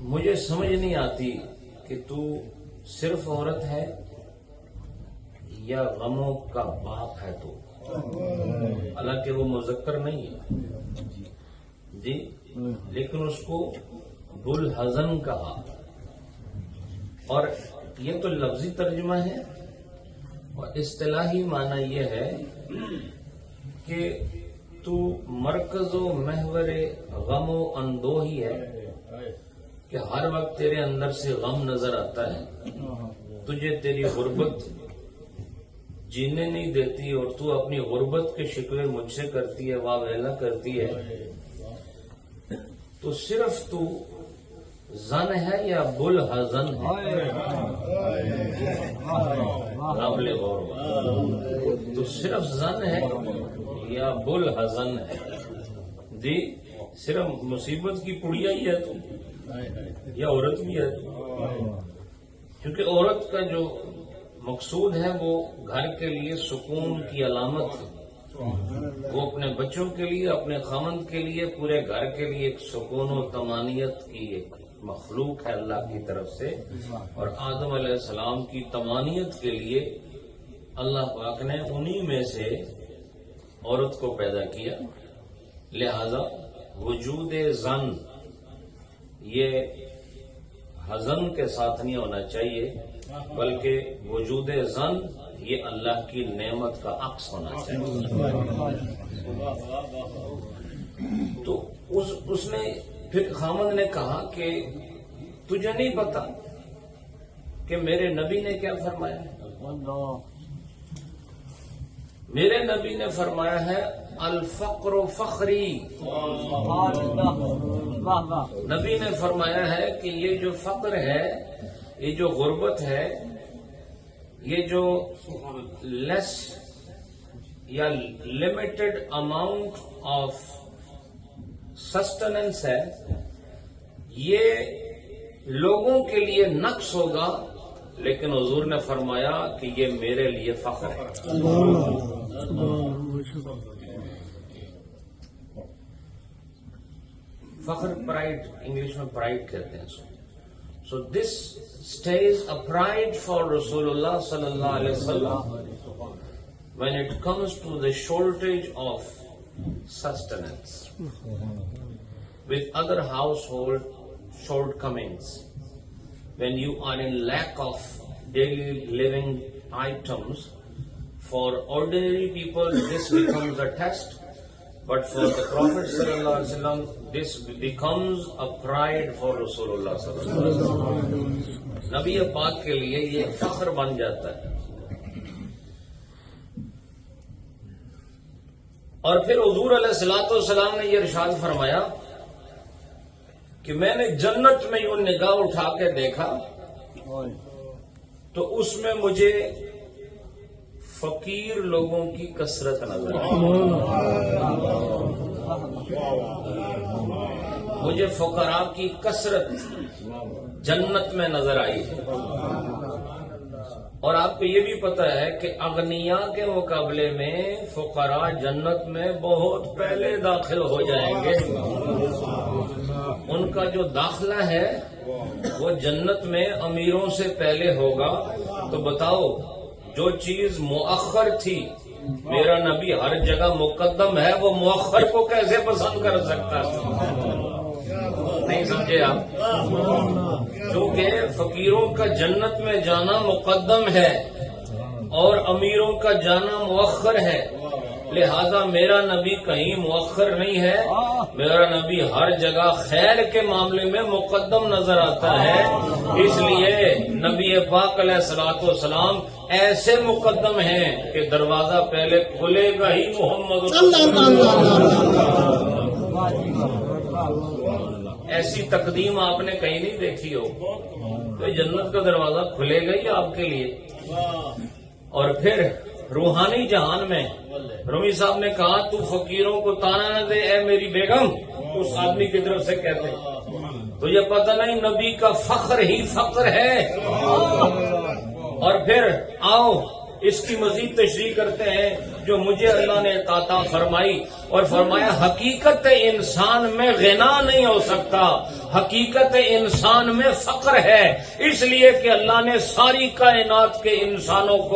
مجھے سمجھ نہیں آتی کہ تو صرف عورت ہے یا غموں کا باپ ہے تو، حالانکہ وہ مذکر نہیں ہے جی، لیکن اس کو بلحزن کہا، اور یہ تو لفظی ترجمہ ہے، اور اصطلاحی معنی یہ ہے کہ تو مرکز و محور غم و اندوہی ہے کہ ہر وقت تیرے اندر سے غم نظر آتا ہے، تجھے تیری غربت جینے نہیں دیتی، اور تو اپنی غربت کے شکوے مجھ سے کرتی ہے، واویلا کرتی ہے، تو صرف تو زن ہے یا بلحزن ہے؟ قابل غور تو صرف زن ہے یا بلحزن ہے؟ جی، صرف مصیبت کی پڑیا ہی ہے تو، یا عورت بھی ہے تو؟ کیونکہ عورت کا جو مقصود ہے وہ گھر کے لیے سکون کی علامت ہے، وہ اپنے بچوں کے لیے، اپنے خاوند کے لیے، پورے گھر کے لیے ایک سکون و طمانینت کی ایک مخلوق ہے اللہ کی طرف سے، اور آدم علیہ السلام کی طمانینت کے لیے اللہ پاک نے انہی میں سے عورت کو پیدا کیا، لہذا وجود زن یہ حزن کے ساتھ نہیں ہونا چاہیے، بلکہ وجود زن یہ اللہ کی نعمت کا عکس ہونا چاہیے۔ تو اس نے پھر خامد نے کہا کہ تجھے نہیں پتا کہ میرے نبی نے کیا فرمایا ہے؟ میرے نبی نے فرمایا ہے الفقر فخری، نبی نے فرمایا ہے کہ یہ جو فقر ہے، یہ جو غربت ہے، یہ جو لیس یا لمیٹڈ اماؤنٹ آف سسٹیننس ہے، یہ لوگوں کے لیے نقص ہوگا، لیکن حضور نے فرمایا کہ یہ میرے لیے فخر ہے۔ فخر پرائڈ، انگلش میں پرائڈ کہتے ہیں۔ So this stays a pride for Rasulullah sallallahu alaihi wasallam when it comes to the shortage of sustenance, with other household shortcomings. When you are in lack of daily living items, for ordinary people this becomes a test, but for the Prophet sallallahu alaihi wasallam this becomes a pride for Rasulullah sallallahu alaihi wasallam. نبی پاک کے لیے یہ فخر بن جاتا ہے۔ اور پھر حضور علیہ الصلوۃ والسلام نے یہ ارشاد فرمایا کہ میں نے جنت میں یوں نگاہ اٹھا کے دیکھا تو اس میں مجھے فقیر لوگوں کی کثرت نظر آئی، مجھے فقراء کی کثرت جنت میں نظر آئی، اور آپ کو یہ بھی پتا ہے کہ اغنیاء کے مقابلے میں فقراء جنت میں بہت پہلے داخل ہو جائیں گے، ان کا جو داخلہ ہے وہ جنت میں امیروں سے پہلے ہوگا۔ تو بتاؤ، جو چیز مؤخر تھی، میرا نبی ہر جگہ مقدم ہے، وہ مؤخر کو کیسے پسند کر سکتا ہے؟ نہیں سمجھے آپ؟ کیونکہ فقیروں کا جنت میں جانا مقدم ہے اور امیروں کا جانا مؤخر ہے، لہذا میرا نبی کہیں مؤخر نہیں ہے، میرا نبی ہر جگہ خیر کے معاملے میں مقدم نظر آتا ہے، اس لیے نبی پاک علیہ الصلوۃ والسلام ایسے مقدم ہیں کہ دروازہ پہلے کھلے گا ہی محمد رسول اللہ۔ ایسی تقدیم آپ نے کہیں نہیں دیکھی ہو، تو جنت کا دروازہ کھلے گا ہی آپ کے لیے۔ اور پھر روحانی جہان میں رومی صاحب نے کہا تو فقیروں کو تانا نہ دے اے میری بیگم، اس آدمی کی طرف سے کہتے تجھے پتہ نہیں نبی کا فخر ہی فخر ہے۔ اور پھر آؤ اس کی مزید تشریح کرتے ہیں جو مجھے اللہ نے عطا فرمائی، اور فرمایا حقیقت انسان میں غنا نہیں ہو سکتا، حقیقت انسان میں فقر ہے، اس لیے کہ اللہ نے ساری کائنات کے انسانوں کو